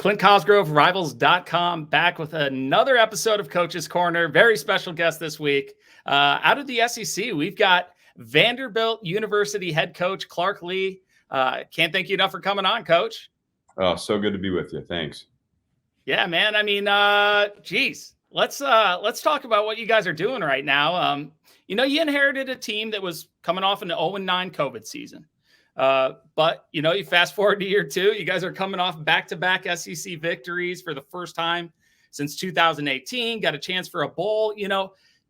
Clint Cosgrove, Rivals.com, back with another episode of Coach's Corner. Very special guest this week. Out of the SEC, we've got Vanderbilt University head coach Clark Lea. Can't thank you enough for coming on, Coach. Oh, so good to be with you. Thanks. Yeah, man. I mean, geez, let's talk about what you guys are doing right now. You inherited a team that was coming off an 0-9 COVID season. But you fast forward to year two, you guys are coming off back-to-back SEC victories for the first time since 2018, got a chance for a bowl.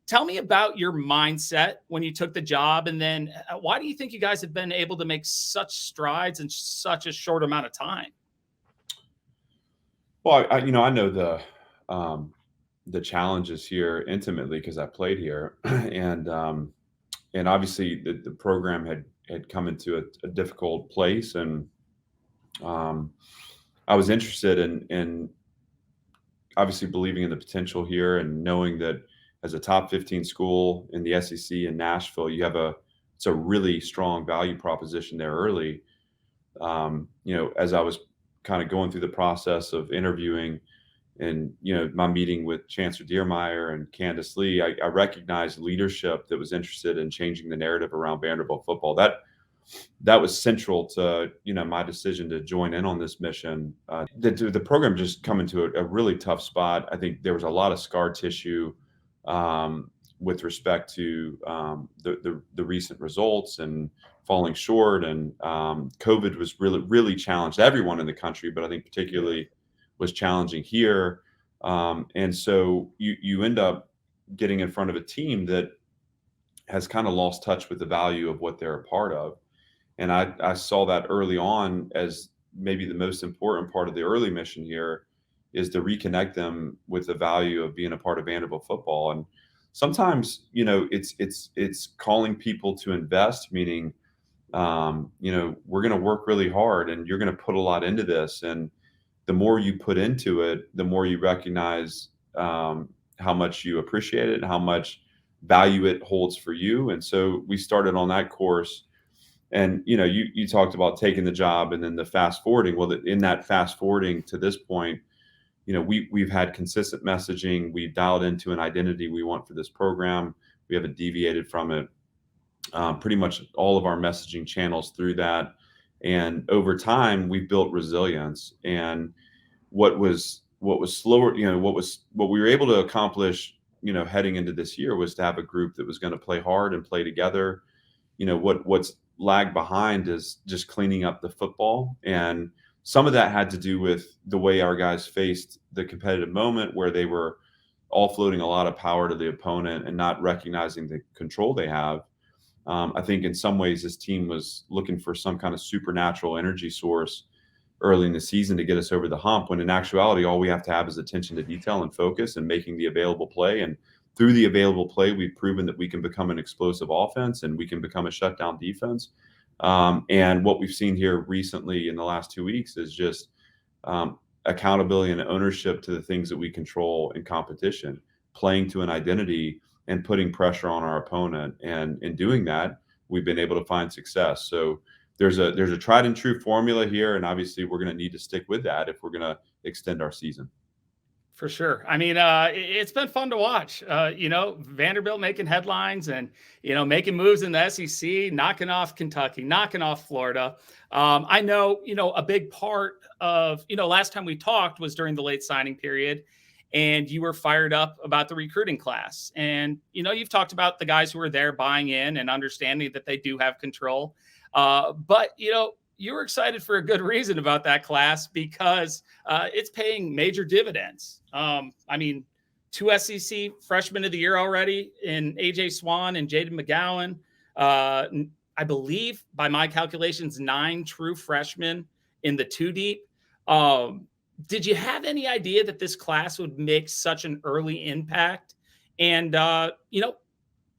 Tell me about your mindset when you took the job, and then why do you think you guys have been able to make such strides in such a short amount of time? Well, I know the challenges here intimately because I played here, and obviously the program had come into a difficult place, and I was interested in obviously believing in the potential here and knowing that as a top 15 school in the SEC in Nashville, it's a really strong value proposition there early. As I was kind of going through the process of interviewing and, my meeting with Chancellor Dearmeyer and Candace Lee, I recognized leadership that was interested in changing the narrative around Vanderbilt football. That was central to, my decision to join in on this mission. The program just come into a really tough spot. I think there was a lot of scar tissue with respect to the recent results and falling short. And COVID was really challenged everyone in the country, but I think particularly was challenging here. And so you end up getting in front of a team that has kind of lost touch with the value of what they're a part of. And I saw that early on as maybe the most important part of the early mission here is to reconnect them with the value of being a part of Vanderbilt football. And sometimes, it's calling people to invest, meaning, we're going to work really hard and you're going to put a lot into this. And the more you put into it, the more you recognize how much you appreciate it and how much value it holds for you. And so we started on that course. And, you talked about taking the job and then the fast forwarding. Well, in that fast forwarding to this point, we've had consistent messaging. We've dialed into an identity we want for this program. We haven't deviated from it. Pretty much all of our messaging channels through that. And over time, we've built resilience. And what was slower, what we were able to accomplish, heading into this year was to have a group that was going to play hard and play together. What's lagged behind is just cleaning up the football. And some of that had to do with the way our guys faced the competitive moment where they were all floating a lot of power to the opponent and not recognizing the control they have. I think in some ways this team was looking for some kind of supernatural energy source early in the season to get us over the hump, when in actuality, all we have to have is attention to detail and focus and making the available play. And through the available play, we've proven that we can become an explosive offense and we can become a shutdown defense. And what we've seen here recently in the last 2 weeks is just accountability and ownership to the things that we control in competition, playing to an identity and putting pressure on our opponent. And in doing that, we've been able to find success. So there's a tried and true formula here. And obviously we're going to need to stick with that if we're going to extend our season. For sure. I mean, it's been fun to watch, Vanderbilt making headlines and, making moves in the SEC, knocking off Kentucky, knocking off Florida. I know, a big part of, last time we talked was during the late signing period, and you were fired up about the recruiting class. And, you've talked about the guys who were there buying in and understanding that they do have control. But, you were excited for a good reason about that class because it's paying major dividends. I mean, 2 SEC freshmen of the year already in AJ Swan and Jaden McGowan. I believe by my calculations, 9 true freshmen in the 2 deep. Did you have any idea that this class would make such an early impact? And,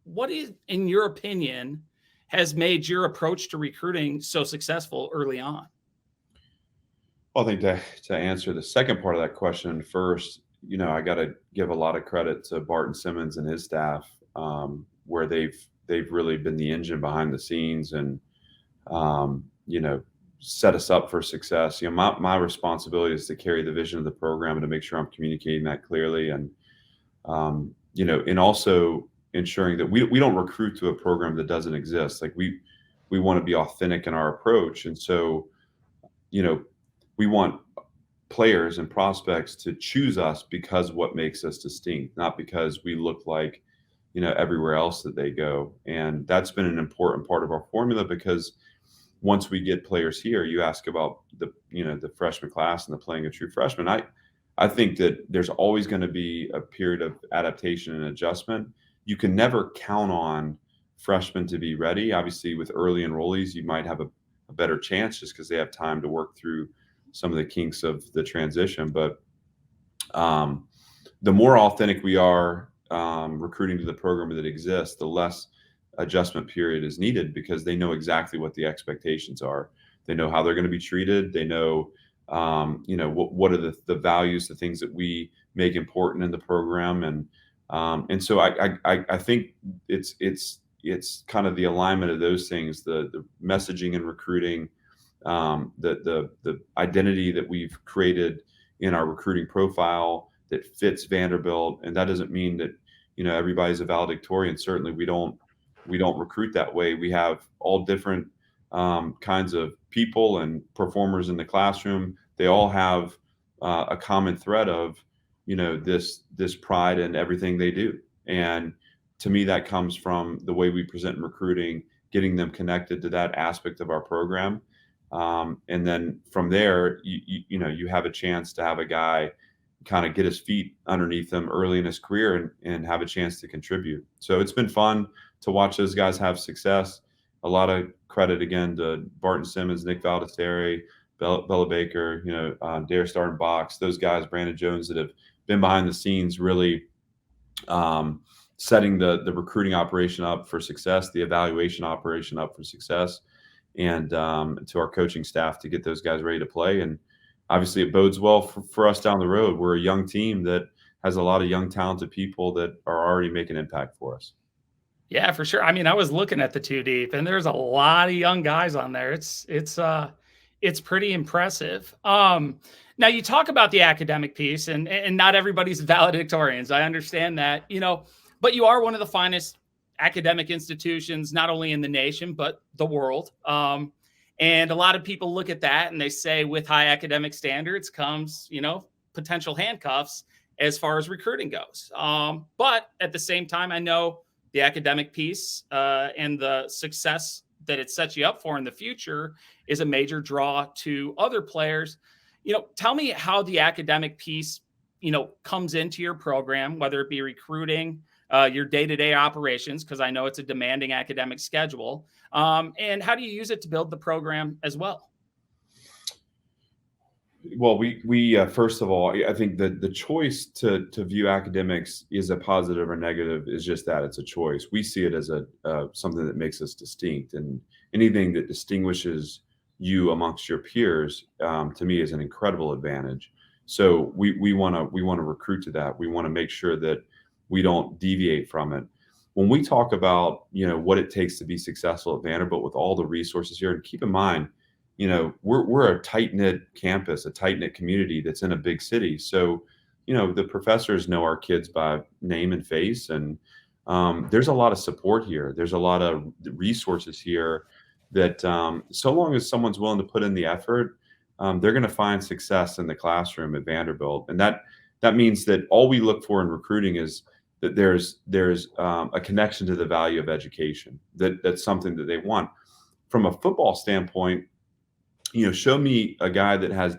what is, in your opinion, has made your approach to recruiting so successful early on? Well, I think to answer the second part of that question first, I got to give a lot of credit to Barton Simmons and his staff, where they've really been the engine behind the scenes and, set us up for success. My responsibility is to carry the vision of the program and to make sure I'm communicating that clearly, and and also ensuring that we don't recruit to a program that doesn't exist. Like we want to be authentic in our approach, and so you know we want players and prospects to choose us because what makes us distinct, not because we look like everywhere else that they go. And that's been an important part of our formula, because once we get players here, you ask about the freshman class and the playing of true freshmen. I think that there's always going to be a period of adaptation and adjustment. You can never count on freshmen to be ready. Obviously, with early enrollees, you might have a better chance just because they have time to work through some of the kinks of the transition. But the more authentic we are recruiting to the program that exists, the less adjustment period is needed, because they know exactly what the expectations are. They know how they're going to be treated. They know, what are the values, the things that we make important in the program, and so I think it's kind of the alignment of those things, the messaging and recruiting, the identity that we've created in our recruiting profile that fits Vanderbilt. And that doesn't mean that everybody's a valedictorian. Certainly we don't recruit that way. We have all different kinds of people and performers in the classroom. They all have a common thread of this pride in everything they do. And to me, that comes from the way we present in recruiting, getting them connected to that aspect of our program. And then from there, you have a chance to have a guy kind of get his feet underneath him early in his career and have a chance to contribute. So it's been fun to watch those guys have success. A lot of credit again to Barton Simmons, Nick Valdesteri, Bella Baker, Dare Star and Box, those guys, Brandon Jones, that have been behind the scenes really setting the recruiting operation up for success, the evaluation operation up for success, and to our coaching staff to get those guys ready to play. And obviously it bodes well for us down the road. We're a young team that has a lot of young, talented people that are already making impact for us. Yeah, for sure. I mean, I was looking at the two deep, and there's a lot of young guys on there. It's pretty impressive. Now you talk about the academic piece, and not everybody's valedictorians. I understand that, but you are one of the finest academic institutions, not only in the nation but the world. And a lot of people look at that and they say, with high academic standards comes, potential handcuffs as far as recruiting goes. But at the same time, I know the academic piece and the success that it sets you up for in the future is a major draw to other players. Tell me how the academic piece, comes into your program, whether it be recruiting, your day-to-day operations, because I know it's a demanding academic schedule. And how do you use it to build the program as well? Well, we first of all, I think that the choice to view academics is a positive or negative is just that, it's a choice. We see it as a something that makes us distinct, and anything that distinguishes you amongst your peers, to me, is an incredible advantage. So we want to recruit to that. We want to make sure that we don't deviate from it. When we talk about what it takes to be successful at Vanderbilt with all the resources here, and keep in mind, we're a tight-knit campus, a tight-knit community that's in a big city. So, the professors know our kids by name and face, and there's a lot of support here. There's a lot of resources here that, so long as someone's willing to put in the effort, they're going to find success in the classroom at Vanderbilt. And that means that all we look for in recruiting is that there's a connection to the value of education. That's something that they want. From a football standpoint, show me a guy that has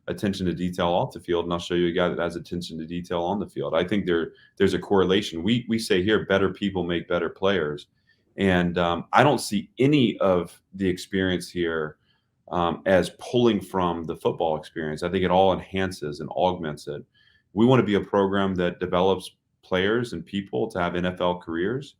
attention to detail off the field, and I'll show you a guy that has attention to detail on the field. I think there's a correlation. We say here, better people make better players. And I don't see any of the experience here as pulling from the football experience. I think it all enhances and augments it. We want to be a program that develops players and people to have NFL careers.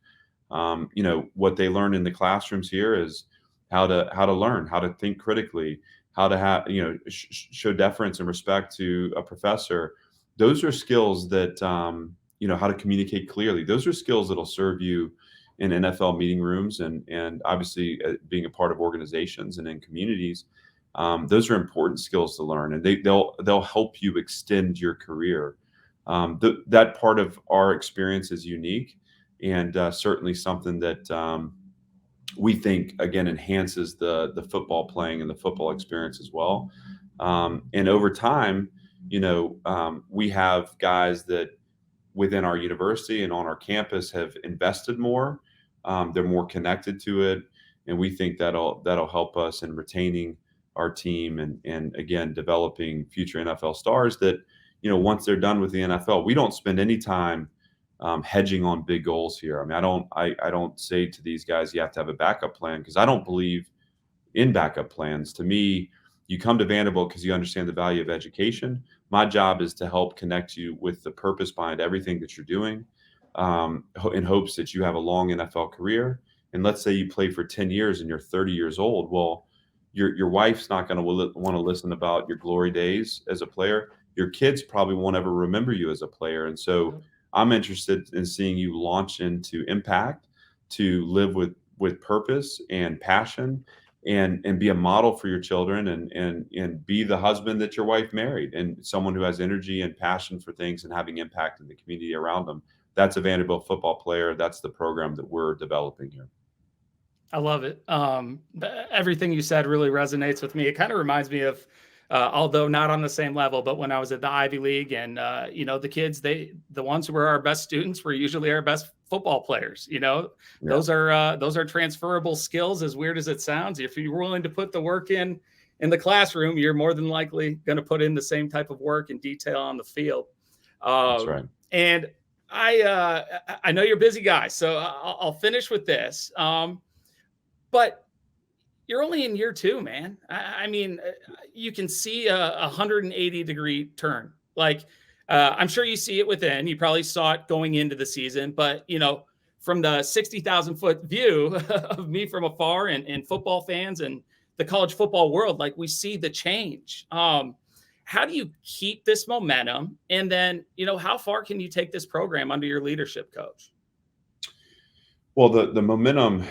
What they learn in the classrooms here is how to learn, how to think critically, how to have show deference and respect to a professor. Those are skills that how to communicate clearly. Those are skills that'll serve you in NFL meeting rooms, and obviously being a part of organizations and in communities. Those are important skills to learn, and they'll help you extend your career. That part of our experience is unique, and certainly something that we think again enhances the football playing and the football experience as well. And over time, we have guys that within our university and on our campus have invested more. They're more connected to it, and we think that'll help us in retaining our team and again developing future NFL stars that once they're done with the NFL, we don't spend any time hedging on big goals here. I mean, I don't say to these guys you have to have a backup plan, because I don't believe in backup plans. To me, you come to Vanderbilt because you understand the value of education. My job is to help connect you with the purpose behind everything that you're doing, in hopes that you have a long NFL career. And let's say you play for 10 years and you're 30 years old. Well, your wife's not going to want to listen about your glory days as a player. Your kids probably won't ever remember you as a player. And so I'm interested in seeing you launch into impact, to live with purpose and passion, and be a model for your children, and be the husband that your wife married, and someone who has energy and passion for things and having impact in the community around them. That's a Vanderbilt football player. That's the program that we're developing here. I love it. Everything you said really resonates with me. It kind of reminds me of, although not on the same level, but when I was at the Ivy League, and the kids, the ones who were our best students were usually our best football players. Those are transferable skills. As weird as it sounds, if you're willing to put the work in the classroom, you're more than likely going to put in the same type of work and detail on the field. That's right. And I know you're a busy guy, so I'll finish with this. But you're only in year 2, man. I mean, you can see a 180-degree turn. Like, I'm sure you see it within. You probably saw it going into the season, but from the 60,000-foot view of me from afar, and football fans and the college football world, like, we see the change. How do you keep this momentum? And then, how far can you take this program under your leadership, Coach? Well, the momentum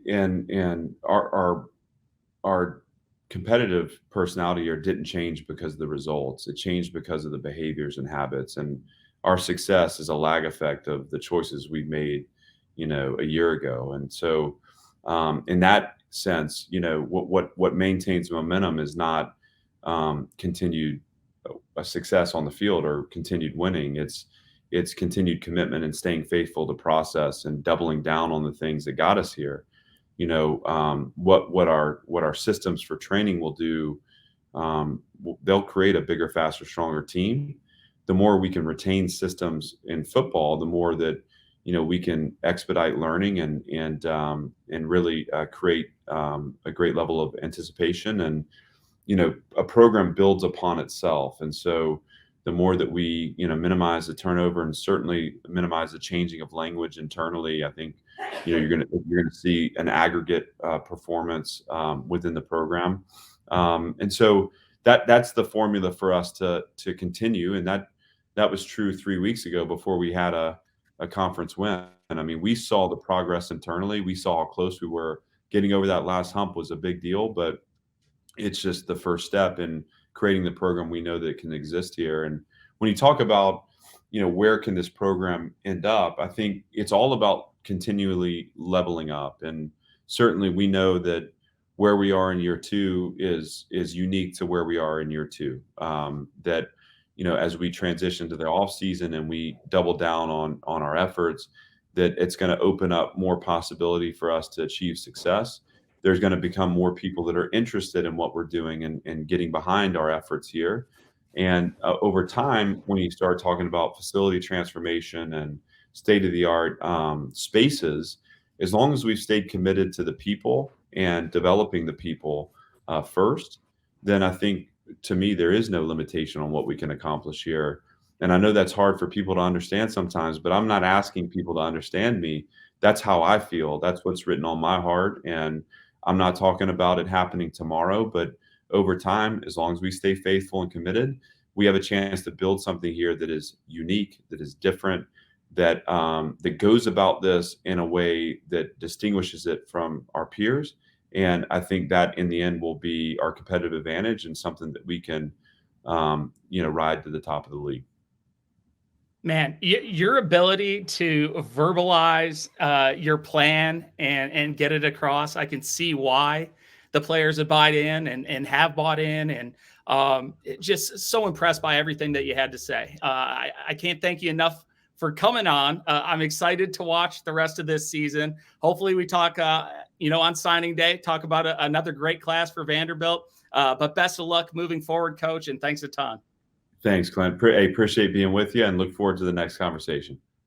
and our competitive personality here didn't change because of the results. It changed because of the behaviors and habits. And our success is a lag effect of the choices we made, a year ago. And so, in that sense, what maintains momentum is not continued success on the field or continued winning. It's continued commitment and staying faithful to process and doubling down on the things that got us here. What our systems for training will do, they'll create a bigger, faster, stronger team. The more we can retain systems in football, the more that we can expedite learning and really create a great level of anticipation. And a program builds upon itself. And so the more that we minimize the turnover and certainly minimize the changing of language internally, I think you're going to see an aggregate performance within the program. And so that's the formula for us to continue. And that was true 3 weeks ago before we had a conference win. And I mean, we saw the progress internally. We saw how close we were. Getting over that last hump was a big deal, but it's just the first step in creating the program we know that can exist here. And when you talk about, where can this program end up, I think it's all about continually leveling up. And certainly we know that where we are in year 2 is unique to where we are in year 2. That, as we transition to the off season and we double down on our efforts, that it's going to open up more possibility for us to achieve success. There's going to become more people that are interested in what we're doing and getting behind our efforts here. And over time, when you start talking about facility transformation and state-of-the-art spaces, as long as we've stayed committed to the people and developing the people first, then I think, to me, there is no limitation on what we can accomplish here. And I know that's hard for people to understand sometimes, but I'm not asking people to understand me. That's how I feel. That's what's written on my heart. And I'm not talking about it happening tomorrow, but over time, as long as we stay faithful and committed, we have a chance to build something here that is unique, that is different, that goes about this in a way that distinguishes it from our peers. And I think that in the end will be our competitive advantage and something that we can, ride to the top of the league. Man, your ability to verbalize your plan and get it across, I can see why the players have bought in and have bought in, and just so impressed by everything that you had to say. I can't thank you enough for coming on. I'm excited to watch the rest of this season. Hopefully, we talk, on signing day, talk about another great class for Vanderbilt. But best of luck moving forward, Coach, and thanks a ton. Thanks, Clint. I appreciate being with you and look forward to the next conversation.